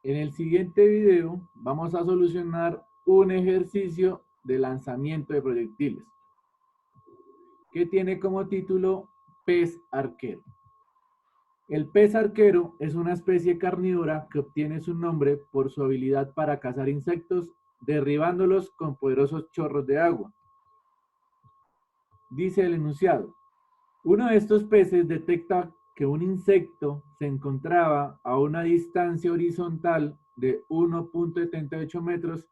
En el siguiente video vamos a solucionar un ejercicio de lanzamiento de proyectiles que tiene como título pez arquero. El pez arquero es una especie carnívora que obtiene su nombre por su habilidad para cazar insectos derribándolos con poderosos chorros de agua. Dice el enunciado: uno de estos peces detecta que un insecto se encontraba a una distancia horizontal de 1,78 metros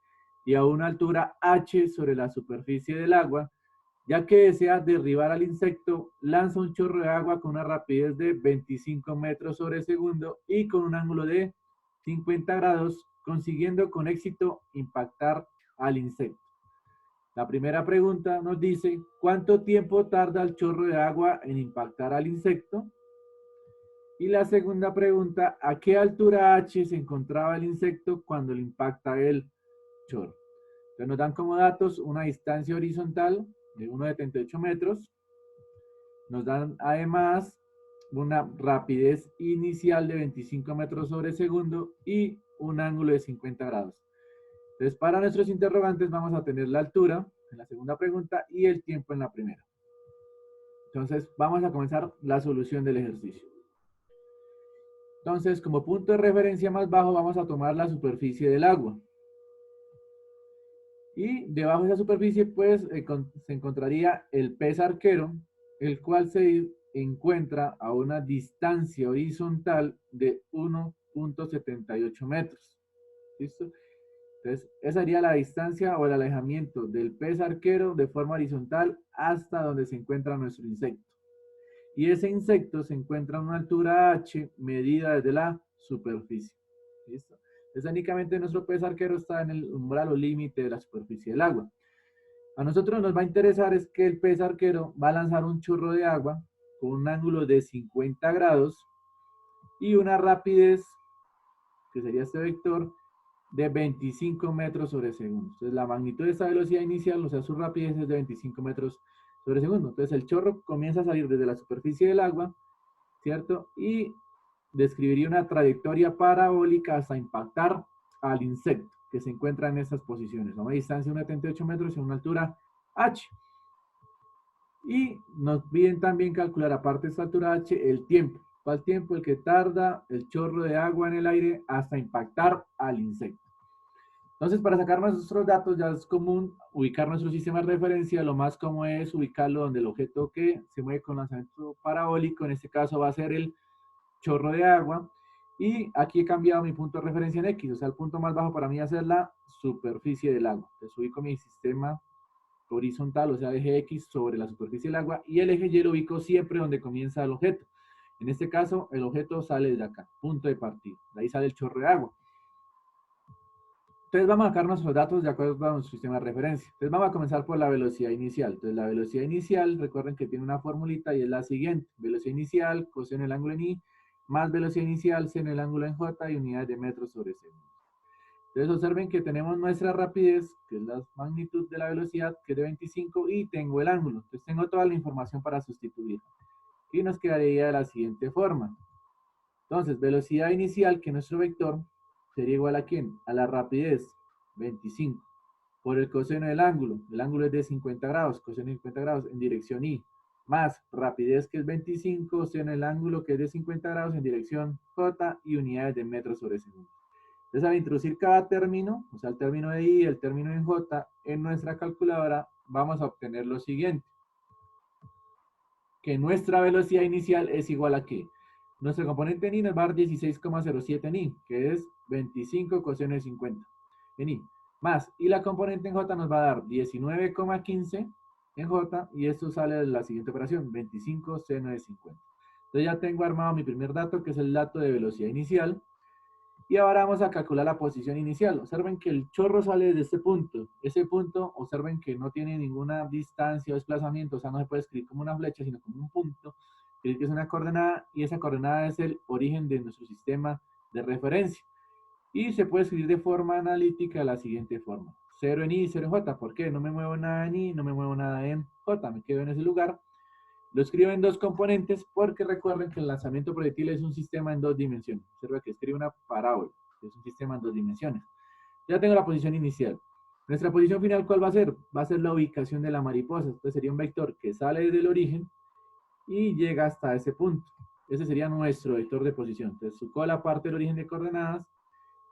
y a una altura h sobre la superficie del agua. Ya que desea derribar al insecto, lanza un chorro de agua con una rapidez de 25 metros sobre segundo y con un ángulo de 50 grados, consiguiendo con éxito impactar al insecto. La primera pregunta nos dice: ¿cuánto tiempo tarda el chorro de agua en impactar al insecto? Y la segunda pregunta: ¿a qué altura h se encontraba el insecto cuando le impacta el chorro? Entonces nos dan como datos una distancia horizontal de 1,78 metros. Nos dan además una rapidez inicial de 25 metros sobre segundo y un ángulo de 50 grados. Entonces, para nuestros interrogantes vamos a tener la altura en la segunda pregunta y el tiempo en la primera. Entonces, vamos a comenzar la solución del ejercicio. Entonces, como punto de referencia más bajo, vamos a tomar la superficie del agua. Y debajo de esa superficie, pues, se encontraría el pez arquero, el cual se encuentra a una distancia horizontal de 1,78 metros. ¿Listo? Entonces, esa sería la distancia o el alejamiento del pez arquero de forma horizontal hasta donde se encuentra nuestro insecto. Y ese insecto se encuentra a una altura h medida desde la superficie. ¿Listo? Entonces, únicamente nuestro pez arquero está en el umbral o límite de la superficie del agua. A nosotros nos va a interesar es que el pez arquero va a lanzar un chorro de agua con un ángulo de 50 grados y una rapidez, que sería este vector, de 25 metros sobre segundo. Entonces la magnitud de esta velocidad inicial, o sea, su rapidez es de 25 metros sobre segundo. Entonces el chorro comienza a salir desde la superficie del agua, ¿cierto? Y describiría una trayectoria parabólica hasta impactar al insecto que se encuentra en estas posiciones, a una distancia de 1,78 metros y a una altura h. Y nos piden también calcular, aparte de esta altura h, el tiempo. ¿Cuál tiempo? El que tarda el chorro de agua en el aire hasta impactar al insecto. Entonces, para sacar nuestros datos ya es común ubicar nuestro sistema de referencia. Lo más común es ubicarlo donde el objeto que se mueve con lanzamiento parabólico, en este caso va a ser el chorro de agua. Y aquí he cambiado mi punto de referencia en X, o sea, el punto más bajo para mí va a ser la superficie del agua. Entonces ubico mi sistema horizontal, o sea, eje X sobre la superficie del agua, y el eje Y lo ubico siempre donde comienza el objeto. En este caso, el objeto sale de acá, punto de partida. De ahí sale el chorro de agua. Entonces vamos a sacar nuestros datos de acuerdo a nuestro sistema de referencia. Entonces vamos a comenzar por la velocidad inicial. Entonces la velocidad inicial, recuerden que tiene una formulita y es la siguiente. Velocidad inicial, coseno el ángulo en I, más velocidad inicial, seno el ángulo en J y unidades de metros sobre segundo. Entonces observen que tenemos nuestra rapidez, que es la magnitud de la velocidad, que es de 25, y tengo el ángulo. Entonces tengo toda la información para sustituir. Y nos quedaría de la siguiente forma. Entonces, velocidad inicial, que nuestro vector sería igual a ¿quién? A la rapidez, 25, por el coseno del ángulo. El ángulo es de 50 grados, coseno de 50 grados en dirección I, más rapidez, que es 25, seno el ángulo, que es de 50 grados en dirección J, y unidades de metros sobre segundo. Entonces, al introducir cada término, o sea, el término de I, el término en J, en nuestra calculadora, vamos a obtener lo siguiente: que nuestra velocidad inicial es igual a ¿qué? Nuestro componente en I nos va a dar 16,07 en I, que es 25 coseno de 50 en I, más, y la componente en J nos va a dar 19,15 en J, y esto sale de la siguiente operación, 25 seno de 50. Entonces ya tengo armado mi primer dato, que es el dato de velocidad inicial. Y ahora vamos a calcular la posición inicial. Observen que el chorro sale desde este punto. Ese punto, observen que no tiene ninguna distancia o desplazamiento, o sea, no se puede escribir como una flecha, sino como un punto, que es una coordenada, y esa coordenada es el origen de nuestro sistema de referencia. Y se puede escribir de forma analítica de la siguiente forma: 0 en I, 0 en J. ¿Por qué? No me muevo nada en I, no me muevo nada en J, me quedo en ese lugar. Lo escribo en dos componentes porque recuerden que el lanzamiento proyectil es un sistema en dos dimensiones. Observa que escribe una parábola. Es un sistema en 2 dimensiones. Ya tengo la posición inicial. Nuestra posición final, ¿cuál va a ser? Va a ser la ubicación de la mariposa. Entonces sería un vector que sale desde el origen y llega hasta ese punto. Ese sería nuestro vector de posición. Entonces su cola parte del origen de coordenadas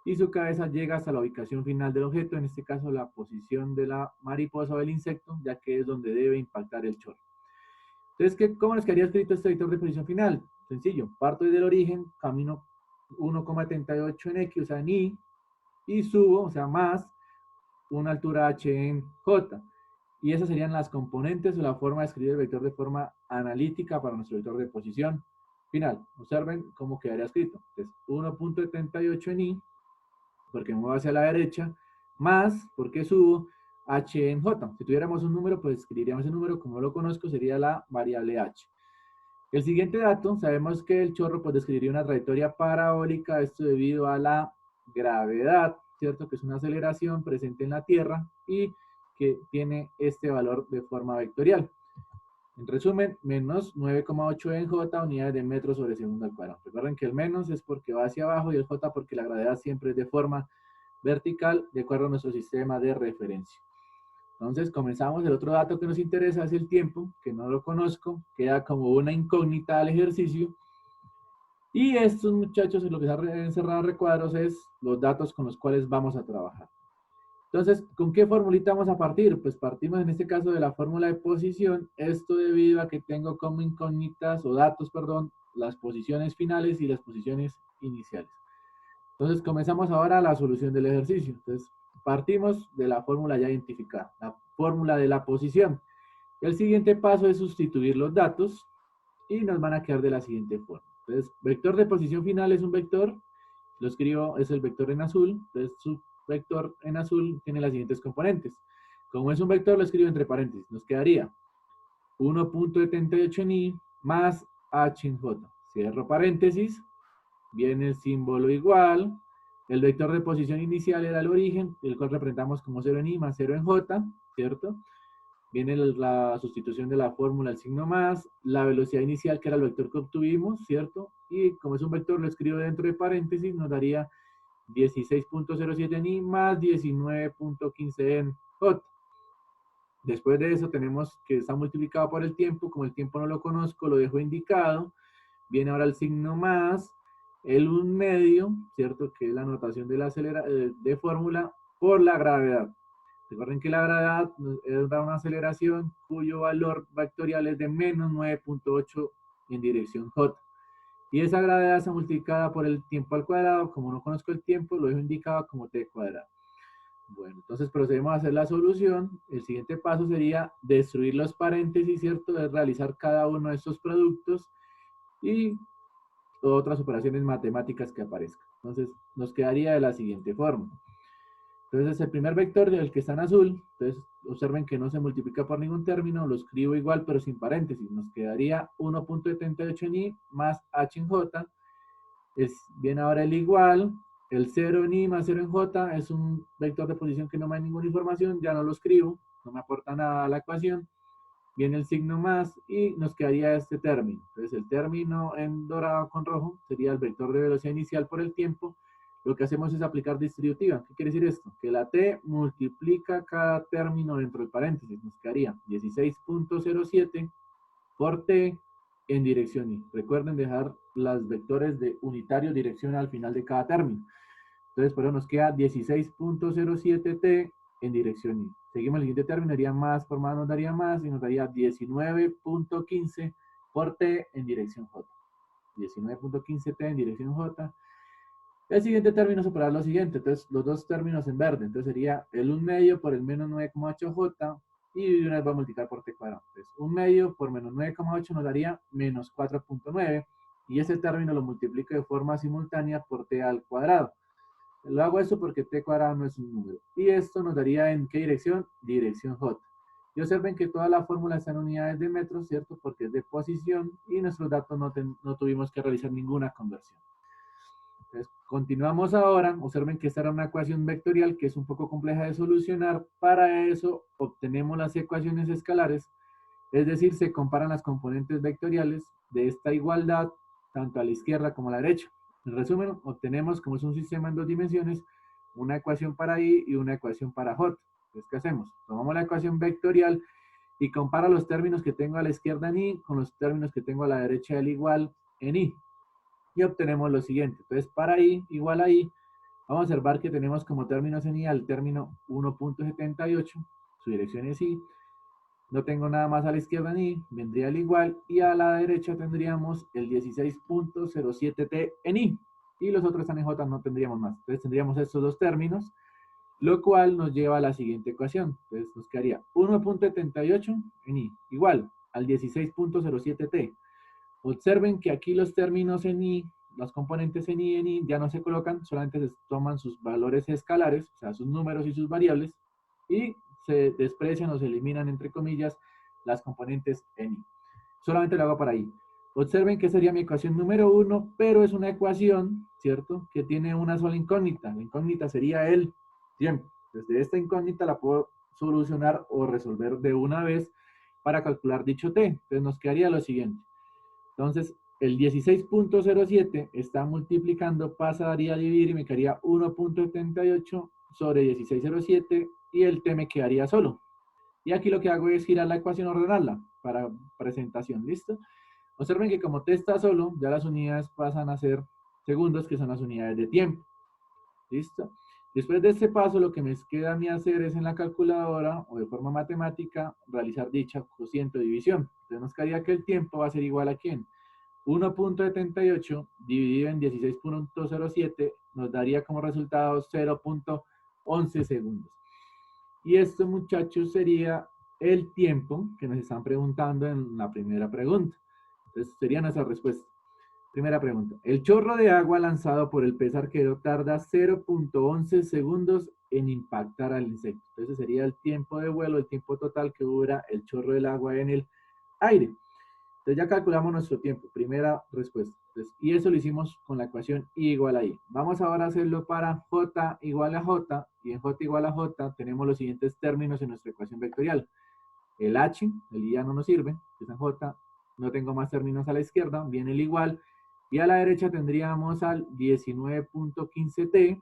y su cabeza llega hasta la ubicación final del objeto, en este caso la posición de la mariposa o del insecto, ya que es donde debe impactar el chorro. Entonces, ¿cómo nos quedaría escrito este vector de posición final? Sencillo, parto desde el origen, camino 1,78 en X, o sea, en y subo, o sea, más una altura H en J. Y esas serían las componentes o la forma de escribir el vector de forma analítica para nuestro vector de posición final. Observen cómo quedaría escrito. Entonces, 1,78 en Y, porque me muevo hacia la derecha, más, porque subo, H en J. Si tuviéramos un número, pues escribiríamos ese número, como lo conozco, sería la variable H. El siguiente dato, sabemos que el chorro pues describiría una trayectoria parabólica, esto debido a la gravedad, ¿cierto? Que es una aceleración presente en la Tierra y que tiene este valor de forma vectorial. En resumen, menos 9,8 en J unidades de metros sobre segundo al cuadrado. Recuerden que el menos es porque va hacia abajo y el J porque la gravedad siempre es de forma vertical de acuerdo a nuestro sistema de referencia. Entonces comenzamos. El otro dato que nos interesa es el tiempo, que no lo conozco, queda como una incógnita al ejercicio. Y estos muchachos, en lo que está encerrado en recuadros, es los datos con los cuales vamos a trabajar. Entonces, ¿con qué formulita vamos a partir? Pues partimos en este caso de la fórmula de posición, esto debido a que tengo como incógnitas, o datos, perdón, las posiciones finales y las posiciones iniciales. Entonces, comenzamos ahora la solución del ejercicio. Entonces, partimos de la fórmula ya identificada, la fórmula de la posición. El siguiente paso es sustituir los datos y nos van a quedar de la siguiente forma. Entonces, vector de posición final es un vector, lo escribo, es el vector en azul, entonces su vector en azul tiene las siguientes componentes. Como es un vector, lo escribo entre paréntesis, nos quedaría 1,78 en Y más H en J. Cierro paréntesis, viene el símbolo igual, el vector de posición inicial era el origen, el cual representamos como 0 en Y más 0 en J, ¿cierto? Viene la sustitución de la fórmula, el signo más, la velocidad inicial que era el vector que obtuvimos, ¿cierto? Y como es un vector, lo escribo dentro de paréntesis, nos daría 16,07 en Y más 19,15 en J. Después de eso tenemos que está multiplicado por el tiempo, como el tiempo no lo conozco, lo dejo indicado. Viene ahora el signo más, el 1/2, ¿cierto? Que es la notación de la de fórmula por la gravedad. Recuerden que la gravedad da una aceleración cuyo valor vectorial es de menos 9,8 en dirección J. Y esa gravedad está multiplicada por el tiempo al cuadrado. Como no conozco el tiempo, lo dejo indicado como t cuadrado. Bueno, entonces procedemos a hacer la solución. El siguiente paso sería destruir los paréntesis, ¿cierto? De realizar cada uno de estos productos y otras operaciones matemáticas que aparezcan. Entonces, nos quedaría de la siguiente forma. Entonces, el primer vector, el que está en azul, entonces observen que no se multiplica por ningún término, lo escribo igual pero sin paréntesis. Nos quedaría 1,78 en Y más H en J. Viene ahora el igual, el 0 en Y más 0 en J es un vector de posición que no me da ninguna información, ya no lo escribo, no me aporta nada a la ecuación. Viene el signo más y nos quedaría este término. Entonces el término en dorado con rojo sería el vector de velocidad inicial por el tiempo. Lo que hacemos es aplicar distributiva. ¿Qué quiere decir esto? Que la t multiplica cada término dentro del paréntesis. Nos quedaría 16,07 por t en dirección y. Recuerden dejar los vectores de unitario dirección al final de cada término. Entonces, por eso nos queda 16,07t en dirección y. Seguimos el siguiente término, daría más por más nos daría más y nos daría 19,15 por t en dirección j. 19,15t en dirección j. El siguiente término es operar lo siguiente, entonces los dos términos en verde, entonces sería el 1/2 por el menos 9,8j y de una vez va a multiplicar por t cuadrado. Entonces 1/2 por menos 9,8 nos daría menos 4,9 y ese término lo multiplico de forma simultánea por t al cuadrado. Lo hago eso porque t cuadrado no es un número. Y esto nos daría en qué dirección? Dirección j. Y observen que toda la fórmula está en unidades de metros, ¿cierto? Porque es de posición y nuestros datos no tuvimos que realizar ninguna conversión. Entonces, continuamos ahora. Observen que esta era una ecuación vectorial que es un poco compleja de solucionar. Para eso obtenemos las ecuaciones escalares, es decir, se comparan las componentes vectoriales de esta igualdad tanto a la izquierda como a la derecha. En resumen, obtenemos, como es un sistema en dos dimensiones, una ecuación para I y una ecuación para J. Entonces, ¿qué hacemos? Tomamos la ecuación vectorial y compara los términos que tengo a la izquierda en I con los términos que tengo a la derecha del igual en I. Y obtenemos lo siguiente. Entonces, para I igual a I, vamos a observar que tenemos como términos en I al término 1.78, su dirección es I. No tengo nada más a la izquierda en I, vendría el igual, y a la derecha tendríamos el 16.07t en I. Y los otros están en J, no tendríamos más. Entonces tendríamos estos dos términos, lo cual nos lleva a la siguiente ecuación. Entonces nos quedaría 1.78 en I, igual al 16.07t. Observen que aquí los términos en I, los componentes en I ya no se colocan, solamente se toman sus valores escalares, o sea, sus números y sus variables, y se desprecian o se eliminan, entre comillas, las componentes en I. Solamente lo hago para I. Observen que sería mi ecuación número 1, pero es una ecuación, ¿cierto?, que tiene una sola incógnita. La incógnita sería el tiempo. Desde esta incógnita la puedo solucionar o resolver de una vez para calcular dicho t. Entonces nos quedaría lo siguiente. Entonces, el 16.07 está multiplicando, pasaría a dividir y me quedaría 1.78 sobre 16.07 y el t me quedaría solo. Y aquí lo que hago es girar la ecuación, ordenarla para presentación, ¿listo? Observen que como t está solo, ya las unidades pasan a ser segundos, que son las unidades de tiempo. ¿Listo? Después de este paso, lo que me queda a mí hacer es en la calculadora o de forma matemática realizar dicha cociente o división. Entonces nos quedaría que el tiempo va a ser igual a ¿quién? 1.78 dividido en 16.07 nos daría como resultado 0.11 segundos. Y esto, muchachos, sería el tiempo que nos están preguntando en la primera pregunta. Entonces, sería nuestra respuesta. Primera pregunta. El chorro de agua lanzado por el pez arquero tarda 0.11 segundos en impactar al insecto. Entonces, sería el tiempo de vuelo, el tiempo total que dura el chorro del agua en el aire. Entonces, ya calculamos nuestro tiempo. Primera respuesta. Entonces, y eso lo hicimos con la ecuación I igual a I. Vamos ahora a hacerlo para J igual a J. Y en J igual a J tenemos los siguientes términos en nuestra ecuación vectorial. El H, el I ya no nos sirve, que es en J. No tengo más términos a la izquierda. Viene el igual. Y a la derecha tendríamos al 19.15t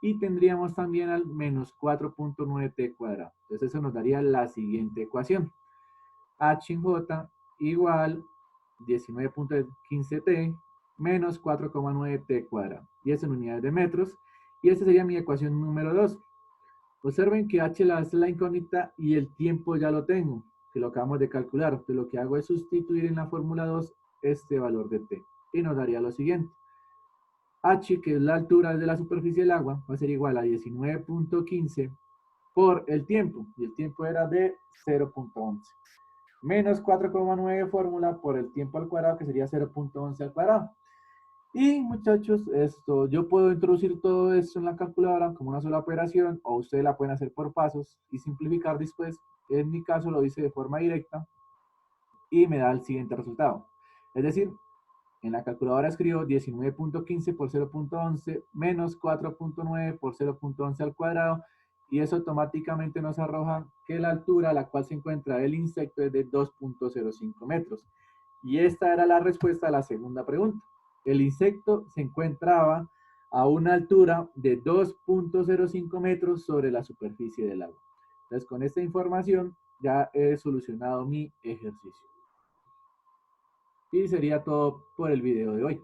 y tendríamos también al menos 4.9t cuadrado. Entonces eso nos daría la siguiente ecuación. H en J igual 19.15t menos 4,9t cuadrado. Y eso en unidades de metros. Y esta sería mi ecuación número 2. Observen que H es la incógnita y el tiempo ya lo tengo, que lo acabamos de calcular. Entonces lo que hago es sustituir en la fórmula 2 este valor de t. Y nos daría lo siguiente. H, que es la altura de la superficie del agua, va a ser igual a 19.15 por el tiempo. Y el tiempo era de 0.11. Menos 4,9 fórmula por el tiempo al cuadrado, que sería 0.11 al cuadrado. Y muchachos, yo puedo introducir todo esto en la calculadora como una sola operación, o ustedes la pueden hacer por pasos y simplificar después. En mi caso lo hice de forma directa y me da el siguiente resultado. Es decir, en la calculadora escribo 19.15 por 0.11 menos 4.9 por 0.11 al cuadrado, y eso automáticamente nos arroja que la altura a la cual se encuentra el insecto es de 2.05 metros. Y esta era la respuesta a la segunda pregunta. El insecto se encontraba a una altura de 2.05 metros sobre la superficie del agua. Entonces, con esta información ya he solucionado mi ejercicio. Y sería todo por el video de hoy.